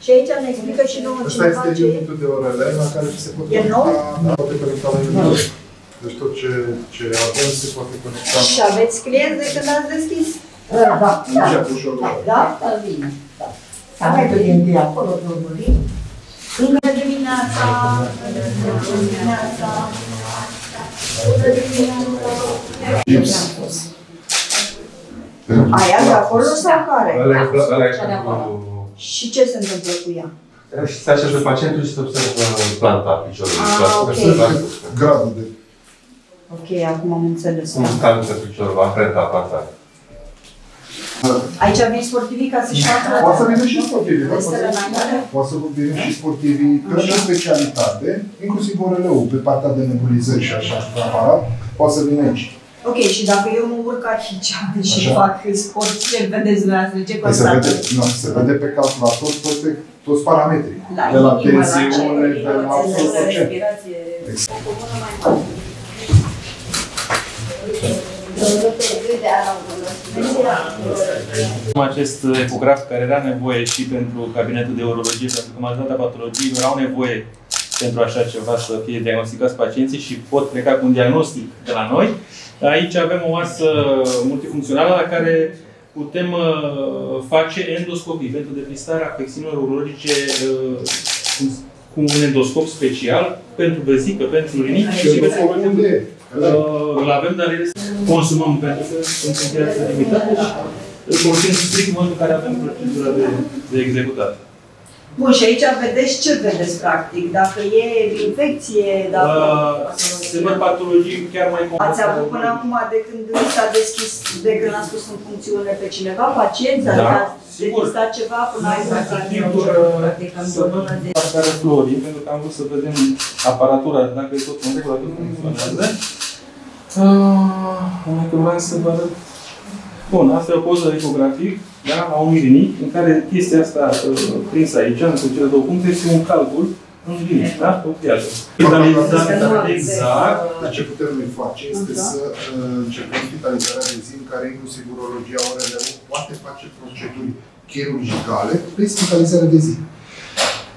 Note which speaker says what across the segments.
Speaker 1: Și aici ne explică și nouă cineva ce e.
Speaker 2: Asta este limitul de orele la care se poate conecta la invitat. Deci tot ce avem se poate conecta.
Speaker 1: Și aveți clienți de când ați deschis?
Speaker 3: Da.
Speaker 2: Ușor.
Speaker 1: Da?
Speaker 3: Da, bine. Să mai vedem de acolo, de urmărim.
Speaker 1: Bună dimineața! Bună dimineața! Bună dimineața! Aia de acolo sau care?
Speaker 4: Ăla e pentru...
Speaker 1: Și ce se întâmplă cu ea?
Speaker 4: Se așează pacientul și se observă planta piciorului.
Speaker 1: Ok.
Speaker 2: Gradul de...
Speaker 1: Ok, acum am înțeles.
Speaker 4: Cum scanul pe piciorul, amprenta plantară.
Speaker 1: Aici vin sportivii ca să-și facă...
Speaker 2: Poate să vină și sportivii, da?
Speaker 1: testele înainte?
Speaker 2: Poate să vină și sportivii, că și specialitate, inclusiv ORL-ul, pe partea de nebulizări și așa, pe aparat, poate să vină aici.
Speaker 1: Ok, și dacă eu mă urc aici și fac sport, ce vedeți dumneavoastră? Ce constați?
Speaker 2: Se vede pe calculator toți parametrii.
Speaker 1: La
Speaker 2: de la
Speaker 1: inimă,
Speaker 2: tensiune, de la
Speaker 1: respirație.
Speaker 5: Acest ecograf care era nevoie și pentru cabinetul de urologie, pentru că majoritatea patologiilor au nevoie pentru așa ceva să fie diagnosticați pacienții și pot pleca cu un diagnostic de la noi. Aici avem o masă multifuncțională la care putem face endoscopii pentru depistarea afecțiunilor urologice cu un endoscop special pentru vezică, pentru rinichi și îl avem, dar consumăm pentru că sunt încheiate limitate și îl folosim strict în momentul în care avem procedura de executat.
Speaker 1: Bun, și aici vedeți ce vedeți practic? Dacă e infecție, dacă...
Speaker 5: Se văd patologii chiar mai complexe.
Speaker 1: Ați avut până acum de când s-a deschis, de când a spus în funcțiune pe cineva, pacienți?
Speaker 5: Da,
Speaker 1: adică ați
Speaker 5: sigur.
Speaker 1: depistat ceva până acum?
Speaker 5: Să văd partea florii, pentru că am vrut să vedem aparatura, dacă e tot în regulă, dacă funcționează. Dacă vreau să vă arăt. Bun, asta e o poză ecografic, da, a unui rinic, în care chestia asta prinsă aici, în cele două puncte, este un calcul în rinic, da? O piață. Exact.
Speaker 2: Ce putem noi face este să începem spitalizarea de zi în care inclusiv urologia ORL poate face proceduri chirurgicale pe spitalizarea de zi.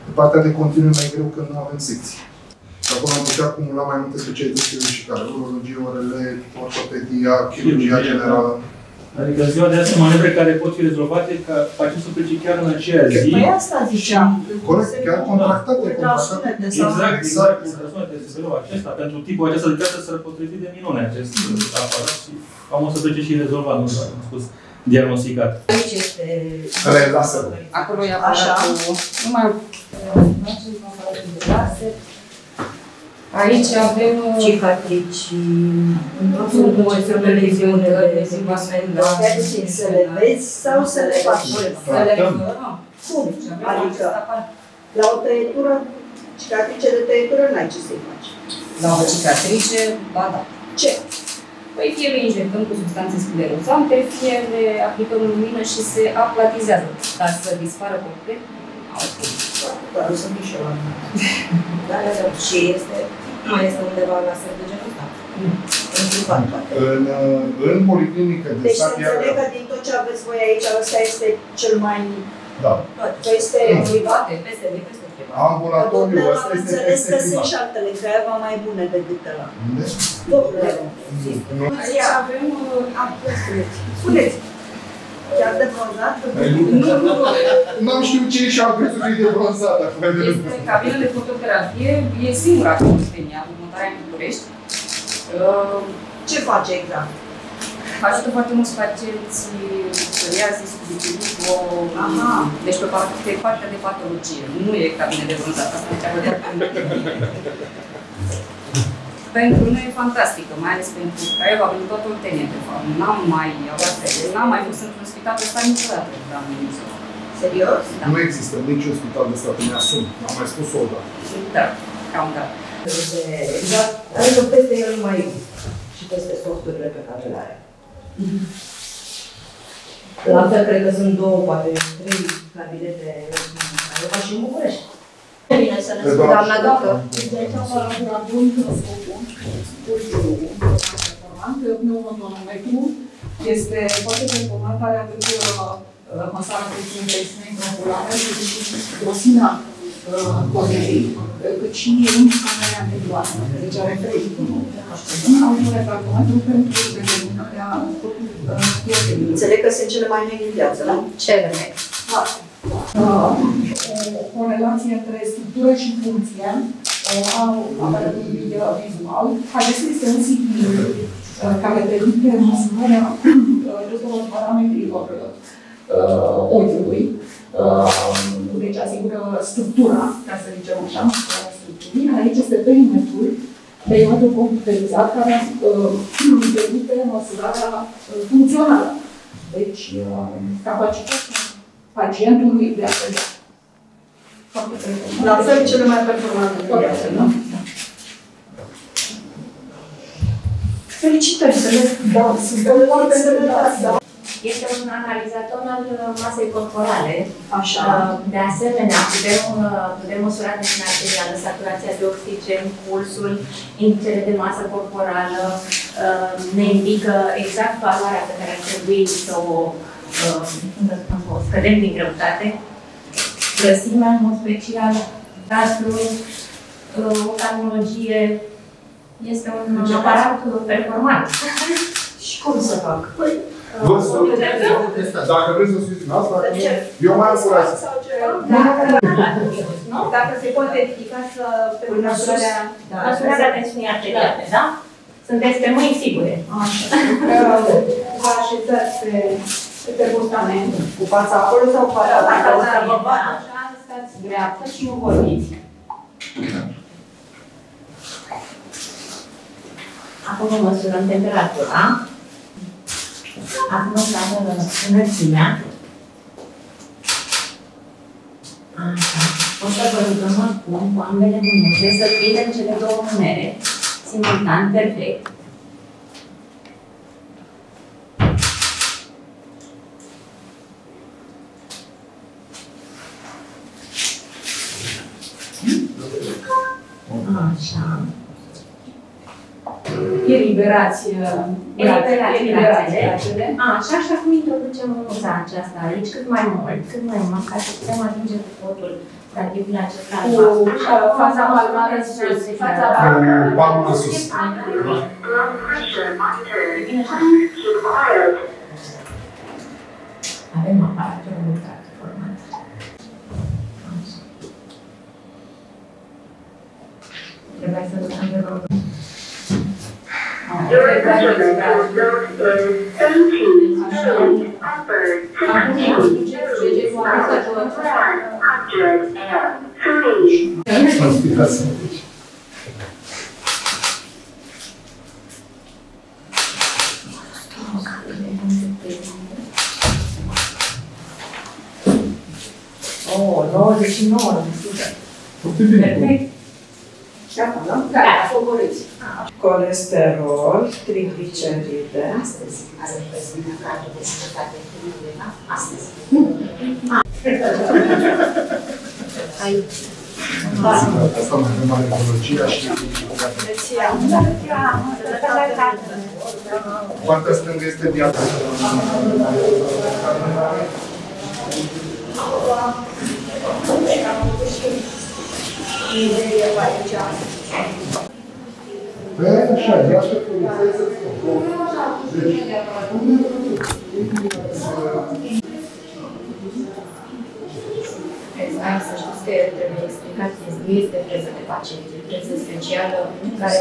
Speaker 2: Pe partea de continuu mai greu că nu avem secții. Și acum am putea acumula mai multe specialități chirurgicale. Urologie, ORL, ortopedia, chirurgia generală.
Speaker 5: Adică în ziua de azi, manevre care pot fi rezolvate ca pacientul să plece chiar în aceea zi.
Speaker 1: Păi asta ziceam.
Speaker 2: Corect, chiar contractate.
Speaker 5: Exact. Acesta, pentru tipul acesta de piață s-ar potrivi de minune acest aparat și am o să plece și rezolvat, nu am spus, diagnosticat.
Speaker 1: Aici este...
Speaker 3: Acolo e aparatul. Numai... Aici avem
Speaker 1: cicatrici,
Speaker 3: sunt multe leziuni de
Speaker 1: să le vezi sau să le faci?
Speaker 3: Să le rezolvăm.
Speaker 1: Cum? Adică la o tăietură, cicatrice de tăietură n-ai ce să-i faci.
Speaker 3: La o cicatrice, ba da.
Speaker 1: Ce?
Speaker 3: Păi fie le injectăm cu substanțe sclerozante, fie le aplicăm în lumină și se aplatizează. Dar să dispară complet,
Speaker 1: Doar o să fii și eu la mine. Și mai este undeva la săr de genul ăsta?
Speaker 2: În policlinică de
Speaker 1: deci
Speaker 2: stat...
Speaker 1: să înțeleg că din tot ce aveți voi aici, ăsta este cel mai...
Speaker 2: Da.
Speaker 1: Că este privat, peste privat.
Speaker 2: Ambulatoriu, ăsta este
Speaker 1: înțeles că sunt și altele, Craiova mai bune decât ăla. Domnule,
Speaker 3: aici avem...
Speaker 1: Spuneți. Chiar de bronzat?
Speaker 2: Nu am știut cine și-au prețuri de bronzat.
Speaker 3: Este cabină de fotografie, e singura în Ostenia, în Mutarea în București.
Speaker 1: Ce face exact?
Speaker 3: Ajută foarte mulți pacienți psoriazis, cu vitiligo. Deci pe partea de patologie. Nu e cabină de bronzat, asta ne treabă de pentru noi e fantastică, mai ales pentru Craiova, pentru toată Oltenia, de fapt. N-am mai mai fost într-un spital de stat niciodată.
Speaker 1: Serios?
Speaker 3: Da.
Speaker 2: Nu există niciun spital de stat, îmi asum. Am mai spus-o da.
Speaker 3: Da, cam da.
Speaker 1: Exact, adică peste el mai și peste softurile pe care le are. La fel, cred că sunt două, poate trei cabinete în Craiova și în București. Bine să ne spun, doamna doctor.
Speaker 6: Pneumotonometru este foarte performant, are atât măsoară puțin tensiunea intraoculară, și grosimea corneei, cât și camera anterioară. Deci are 3. Au un refractometru pentru determinarea pierdei.
Speaker 1: Înțeleg că sunt cele mai mici din viață, nu? Cele mai.
Speaker 6: O corelație între structură și funcție a aparatului vizual. Acesta este un CPU care permite măsurarea tuturor parametrilor ochiului. Deci asigură structura, ca să zicem așa, structurii. Aici este perimetrul computerizat care permite măsurarea funcțională. Deci, capacitatea pacientului de a vedea.
Speaker 1: La fel cele mai performante din viață, nu? Felicitări, să le dau. Suntem foarte semnătați, da.
Speaker 7: Este un analizator al masei corporale.
Speaker 1: Așa.
Speaker 7: De asemenea, putem măsura tensiunea arterială, saturația de oxigen, pulsul, indicele de masă corporală, ne indică exact valoarea pe care ar trebui să o scădem din greutate. Grăsimea, în mod special, gastrul, oftalmologie, este un aparat performant.
Speaker 1: Și cum să fac?
Speaker 2: Dacă vreți să susțin asta, eu mai am curaj.
Speaker 7: Dacă se poate edifica pentru măsurarea tensiunii arteriale, da? Sunteți pe mâini sigure.
Speaker 6: Așa. Vă așezați pe postament,
Speaker 1: Cu fața acolo sau cu fața acolo?
Speaker 7: Așa, stați dreaptă și nu vorbiți. Acum măsurăm temperatura. Acum măsurăm înălțimea. Așa. O să vă rugăm acum cu ambele mânuțe să prindem cele două mânere simultan, perfect. Așa.
Speaker 6: eliberați
Speaker 7: Eliberațiile. Așa, și acum introducem mânuța aceasta aici cât mai mult, ca să putem ajunge cu totul radiculul acesta albastru.
Speaker 6: cu fața palmară în sus. Fața
Speaker 2: palma în sus.
Speaker 7: Avem aparatul rugat format. Trebuie să ducem de rog.
Speaker 8: Your measurement will note in 80 upper 103.
Speaker 7: Oh, 99%. Perfect.
Speaker 6: Gata, nu? Gata, coborâți.
Speaker 1: Colesterol, trigliceride.
Speaker 7: Astăzi, are presiunea cardul de sănătate chimică, da? Astăzi. Aici.
Speaker 2: Asta mai avem alergologia și partea stângă este diabet. Așa, ia și poliția să spun.
Speaker 7: Exact, să știți că trebuie explicat, nu este preză de pacient, este preză specială care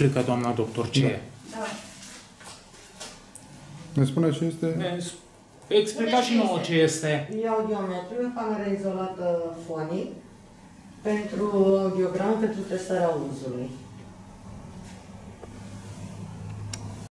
Speaker 9: explică doamna doctor ce e.
Speaker 3: Da.
Speaker 2: Ne spune ce este?
Speaker 9: Explica și nouă ce este.
Speaker 10: E audiometru, o cameră izolată fonic pentru audiogram pentru testarea auzului.